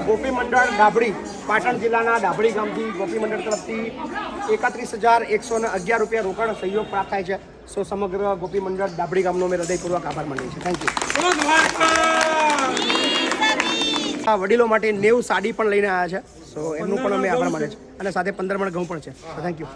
ગોપી મંડળ ડાભડી, પાટણ જિલ્લાના ડાભડી ગામથી ગોપી મંડળ તરફથી 31,111 રૂપિયા રોકડ સહયોગ પ્રાપ્ત થાય છે. સો સમગ્ર ગોપી મંડળ ડાભડી ગામનો મેં હૃદયપૂર્વક આભાર માનીએ છીએ. Thank you. વડીલો માટે 90 સાડી પણ લઈને આવ્યા છે. સો એમનું પણ અમે આભાર માનીએ છીએ અને સાથે 15 મણ ઘઉં પણ છે. Thank you.